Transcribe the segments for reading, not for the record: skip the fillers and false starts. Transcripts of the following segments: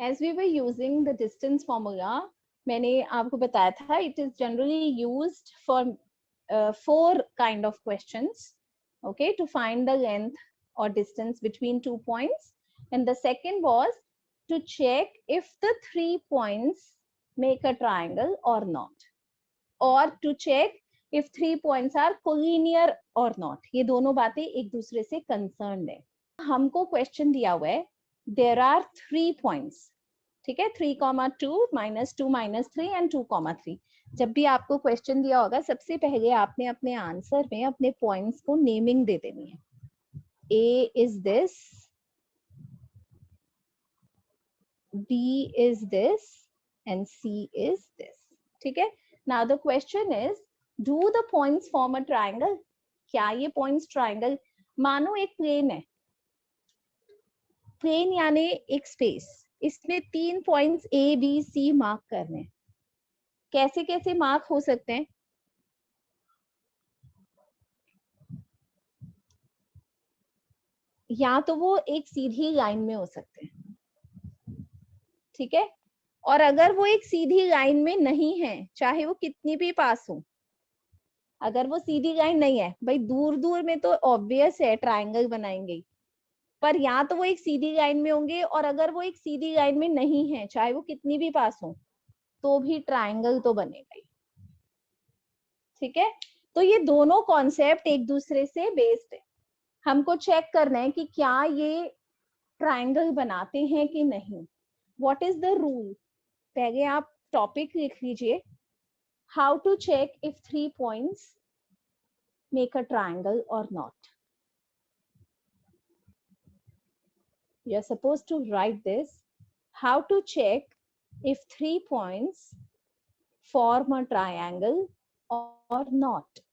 As we were using the distance formula, मैंने आपको बताया था it is generally used for 4 kind of questions, okay, to find the length or distance between 2 points. And the second was to check if the 3 points make a triangle or not, or to check if 3 points are collinear or not. ये दोनों बातें एक दूसरे से concerned है. हमको question दिया हुआ है there are 3 points, ठीक है, 3,2 -2 -3 and 2,3. जब भी आपको क्वेश्चन दिया होगा सबसे पहले आपने अपने आंसर में अपने पॉइंट्स को नेमिंग दे देनी है. A is this, B is this and C is this. ठीक है. Now the question is, do the points form a triangle? क्या ये points triangle? मानो एक प्लेन है, प्लेन यानी एक स्पेस, इसमें 3 points A B C mark करने हैं. कैसे कैसे मार्क हो सकते हैं? या तो वो एक सीधी लाइन में हो सकते हैं, ठीक है, और अगर वो एक सीधी लाइन में नहीं है, चाहे वो कितनी भी पास हो, अगर वो सीधी लाइन नहीं है, भाई दूर दूर में तो ऑब्वियस है ट्रायंगल बनाएंगे, पर या तो वो एक सीधी लाइन में होंगे, और अगर वो एक सीधी लाइन में नहीं है, चाहे वो कितनी भी पास हो, तो भी ट्रायंगल तो बनेगा ही. ठीक है. तो ये दोनों कॉन्सेप्ट एक दूसरे से बेस्ड है. हमको चेक करना है कि क्या ये ट्रायंगल बनाते हैं कि नहीं. What is the rule? पहले आप टॉपिक लिख लीजिए, how to check if 3 points make a triangle और not. You are supposed to write this, how to check if 3 points form a triangle or not.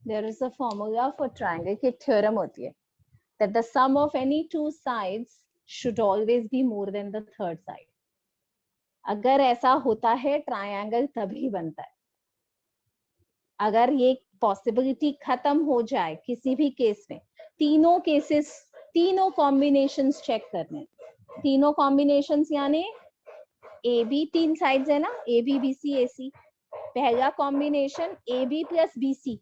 There is a formula for triangle की theorem होती है that the sum of any two sides should always be more than the third side. अगर ऐसा होता है triangle तभी बनता है. अगर ये पॉसिबिलिटी खत्म हो जाए किसी भी केस में, तीनों केसेस, तीनों कॉम्बिनेशंस चेक करने. तीनों कॉम्बिनेशंस यानी ए बी, 3 साइड्स है ना, A B B C A C. पहला combination A B plus B C,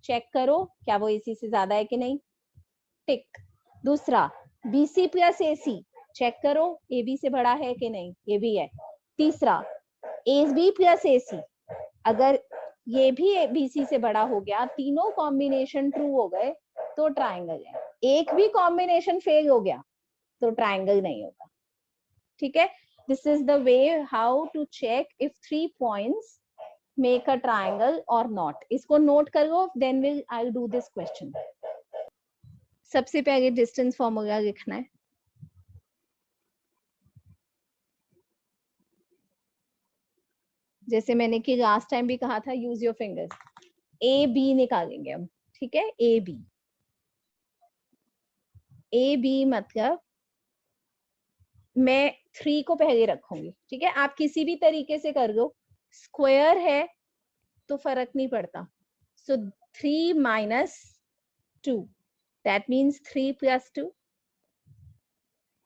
check करो क्या वो एसी से ज्यादा है कि नहीं, टिक. दूसरा बीसी प्लस एसी, चेक करो एबी से बड़ा है कि नहीं, ये भी है. तीसरा एबी प्लस एसी, अगर ये भी बीसी से बड़ा हो गया, तीनों कॉम्बिनेशन ट्रू हो गए तो ट्रायंगल है. एक भी कॉम्बिनेशन फेल हो गया तो ट्रायंगल नहीं होगा. ठीक है. This is the way how to check if 3 points make a triangle or not. इसको नोट कर लो, then I'll do this question. सबसे पहले डिस्टेंस फॉर्मूला लिखना है. जैसे मैंने कि लास्ट टाइम भी कहा था, use your fingers. A B निकालेंगे हम. ठीक है. ए बी, ए बी मतलब मैं 3 को पहले रखूंगी. ठीक है. आप किसी भी तरीके से कर लो, स्क्वायर है तो फर्क नहीं पड़ता. सो 3 minus 2, that means 3 plus 2.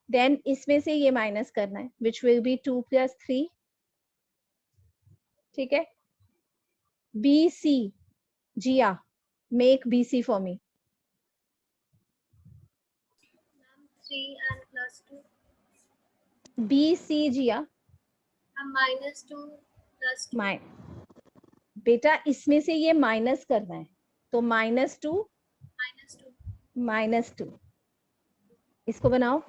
then इसमें से ये माइनस करना है, which will be 2 plus 3. ठीक है. BC, Jiya, make BC for me. 3 and plus 2. BC, Jiya. Minus 2 plus 2. बेटा इसमें से ये माइनस करना है, तो -2 -2 इसको बनाओ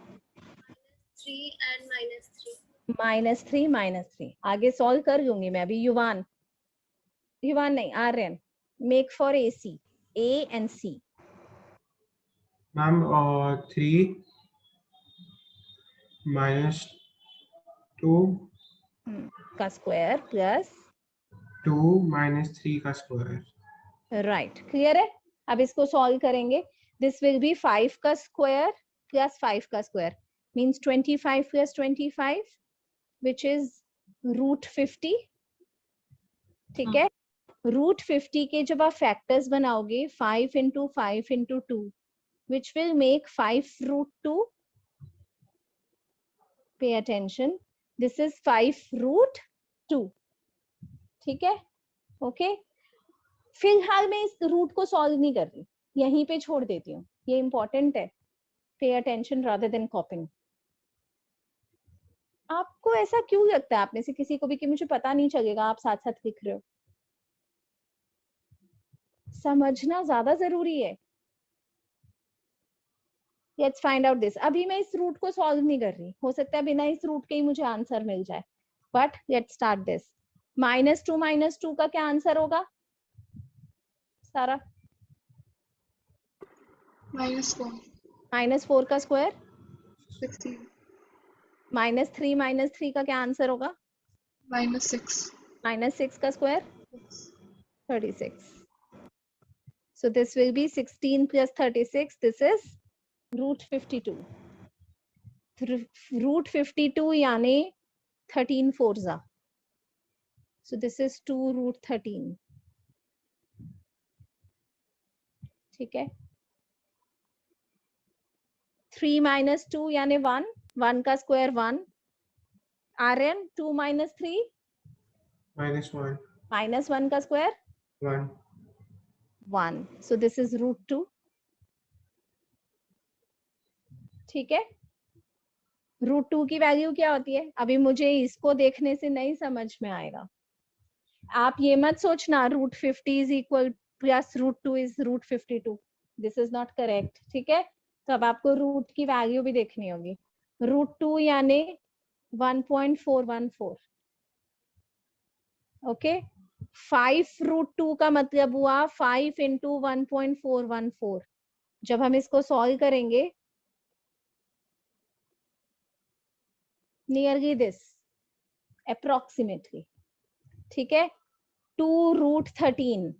-3 and -3. -3 आगे सॉल्व कर लूंगी मैं अभी। युवान नहीं, Aryan, make for AC, A and C. Ma'am 3 -2 का स्क्वायर प्लस 2 -3 का स्क्वायर। राइट, क्लियर है। अब इसको सॉल्व करेंगे। दिस विल बी 5 का स्क्वायर प्लस 5 का square means 25 plus 25 which is √50। ठीक है, √50 के जब आप फैक्टर्स बनाओगे 5 into 5 into 2 which will make 5√2. Pay attention, this is 5√2. ठीक है, ओके। फिलहाल मैं इस रूट को सॉल्व नहीं कर रही, यहीं पे छोड़ देती हूँ, ये इंपॉर्टेंट है। Pay attention rather than कॉपिंग। आपको ऐसा क्यों लगता है आप में से किसी को भी कि मुझे पता नहीं चलेगा आप साथ साथ लिख रहे हो? समझना ज्यादा जरूरी है। Let's find out this. अभी मैं इस रूट को सॉल्व नहीं कर रही, हो सकता है बिना इस रूट के ही मुझे आंसर मिल जाए, बट लेट्स स्टार्ट दिस। -2 का क्या आंसर होगा सारा? -4 -4 का स्क्वायर। 16 -3 का क्या आंसर होगा? -6 -6 का square 36. So this will be 16 plus 36. This is √52. √52 यानी 13 4 So this is 2√13. ठीक है, 3 - 2 यानी 1, 1 का स्क्वायर 1। आर्यन 2 - 3 -1 -1 का स्क्वायर 1 1. So this is √2. ठीक है, √2 की वैल्यू क्या होती है? अभी मुझे इसको देखने से नहीं समझ में आएगा। आप ये मत सोचना √50 is equal plus √2 is √52. This is not correct. ठीक है, तो अब आपको रूट की वैल्यू भी देखनी होगी। √2 यानी 1.414। ओके, 5√2 का मतलब हुआ 5 into 1.414। जब हम इसको सॉल्व करेंगे नियरली दिस अप्रोक्सीमेटली। ठीक है, 2√13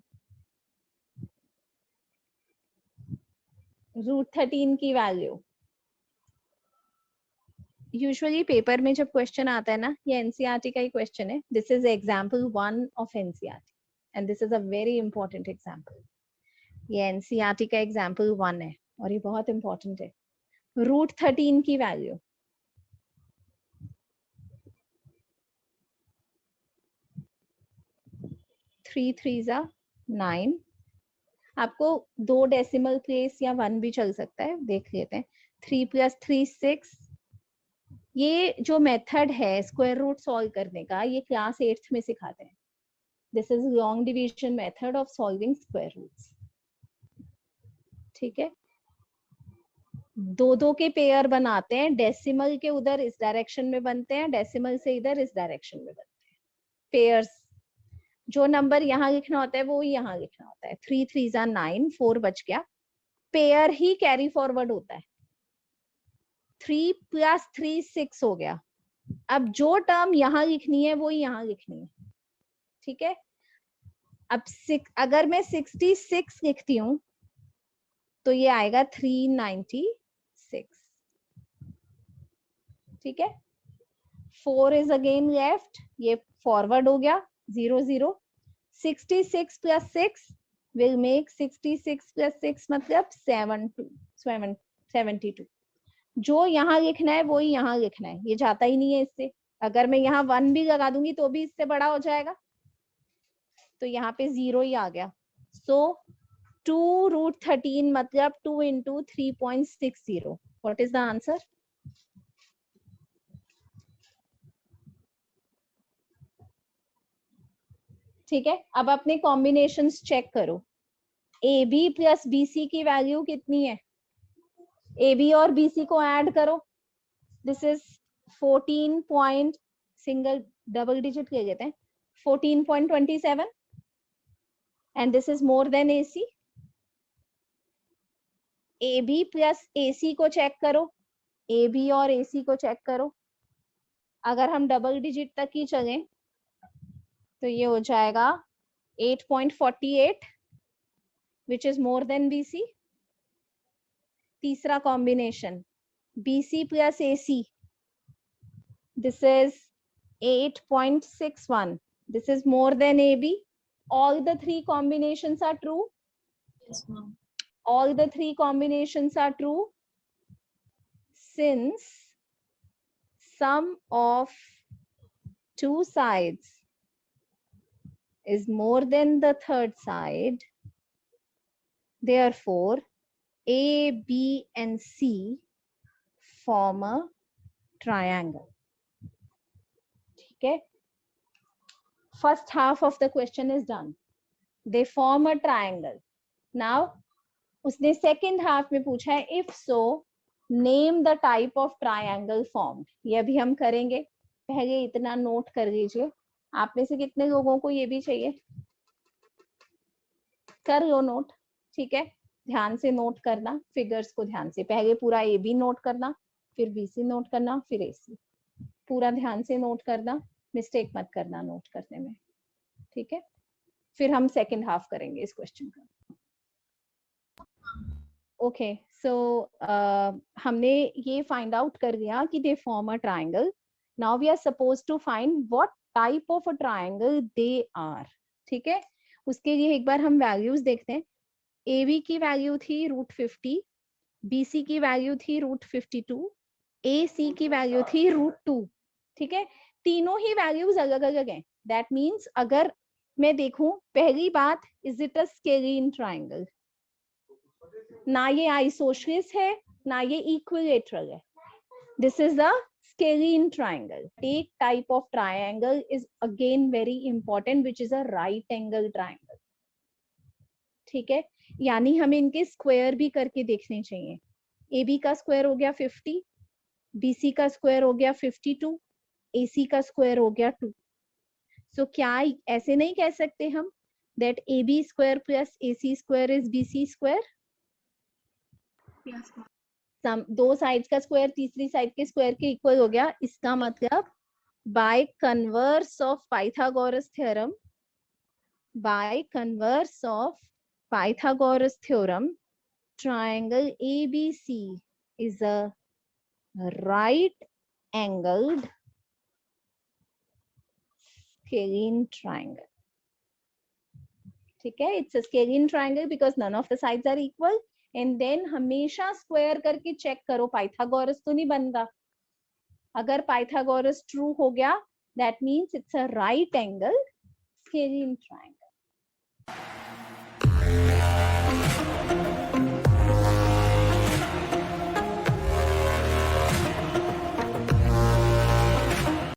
√13 की वैल्यू। यूजुअली पेपर में जब क्वेश्चन आता है ना, ये एनसीईआरटी का ही क्वेश्चन है। This is example 1 of NCERT and this is a very important example. ये एनसीईआरटी का एग्जांपल 1 है और ये बहुत इंपॉर्टेंट है। √13 की वैल्यू 3 3 9। आपको 2 डेसिमल प्लेस या 1 भी चल सकता है, देख लेते हैं। 3 + 3 6। ये जो मेथड है स्क्वायर रूट सॉल्व करने का, ये क्लास 8th में सिखाते हैं। This is long division method of solving square roots. ठीक है, 2 के पेयर बनाते हैं, डेसिमल के उधर इस डायरेक्शन में बनते हैं, डेसिमल से इधर इस डायरेक्शन में बनते हैं पेयर्स। जो नंबर यहाँ लिखना होता है वो यहाँ लिखना होता है। 3 3 9, 4 बच गया। पेयर ही कैरी फॉरवर्ड होता है। 3 + 3 6 हो गया। अब जो टर्म यहाँ लिखनी है वो यहाँ लिखनी है। ठीक है, अब अगर मैं 66 लिखती हूँ तो ये आएगा 396। ठीक है, 4 इज अगेन लेफ्ट, ये फॉरवर्ड हो गया 0 0। 66 + 6 will make 66 + 6 मतलब 72। जो यहाँ लिखना है वो ही यहाँ लिखना है, ये जाता ही नहीं है इससे। अगर मैं यहाँ 1 भी लगा दूंगी तो भी इससे बड़ा हो जाएगा, तो यहाँ पे 0 ही आ गया। सो 2√13 मतलब 2 × 3.60। What is the answer? ठीक है, अब अपने कॉम्बिनेशंस चेक करो। A B plus B C की वैल्यू कितनी है? ए बी और बी सी को ऐड करो, this is 14 point, single double digit ले लेते हैं, 14.27, and this is more than A C. A B plus A C को चेक करो, ए बी और ए सी को चेक करो। अगर हम डबल डिजिट तक ही चलें तो ये हो जाएगा 8.48, which is more than B C. तीसरा combination B C plus A C, this is 8.61, this is more than AB. All the three combinations are true. Yes, ma'am. All the three combinations are true since sum of two sides is more than the third side. Therefore, A, B, and C form a triangle. Okay. First half of the question is done. They form a triangle. Now, उसने second half में पूछा है if so, name the type of triangle formed. ये अभी हम करेंगे, पहले इतना नोट कर लीजिए। आप में से कितने लोगों को ये भी चाहिए? कर लो नोट, ठीक है, ध्यान से नोट करना, फिगर्स को ध्यान से, पहले पूरा ए बी नोट करना, फिर बी सी नोट करना, फिर ए सी, पूरा ध्यान से नोट करना, मिस्टेक मत करना नोट करने में, ठीक है। फिर हम सेकंड हाफ करेंगे इस क्वेश्चन का। ओके, सो हमने ये फाइंड आउट कर लिया कि they form a triangle. Now we are suppose to find what type of a triangle they are, ठीक है। उसके लिए एक बार हम वैल्यूज देखते हैं। ए बी की वैल्यू थी √50, बी सी की वैल्यू थी √52, ए सी की वैल्यू थी √2, ठीक है। तीनों ही वैल्यूज अलग अलग हैं। दैट मीन्स अगर मैं देखूं, पहली बात, is it a scalene triangle? ना ये आइसोसेलेस है ना ये इक्विलेटरल है, this is the scalene triangle. Take type of triangle is again very important, which is a right angle triangle. ठीक है, यानी हमें इनके स्क्वायर भी करके देखने चाहिए। ए बी का स्क्वायर हो गया 50, बी सी का स्क्वायर हो गया 52, ए सी का स्क्वायर हो गया 2। सो क्या ऐसे नहीं कह सकते हम that AB square plus AC square is BC square? Yes, ma'am. दो साइड्स का स्क्वायर तीसरी साइड के स्क्वायर के इक्वल हो गया। इसका मतलब by converse of Pythagoras theorem, by converse of Pythagoras theorem, triangle ABC is a right angled scalene triangle. ठीक है, it's a scalene triangle because none of the sides are equal. And then हमेशा square करके check करो Pythagoras तो नहीं बन रहा। अगर पाइथागोरस ट्रू हो गया, that means it's a right angle scalene triangle.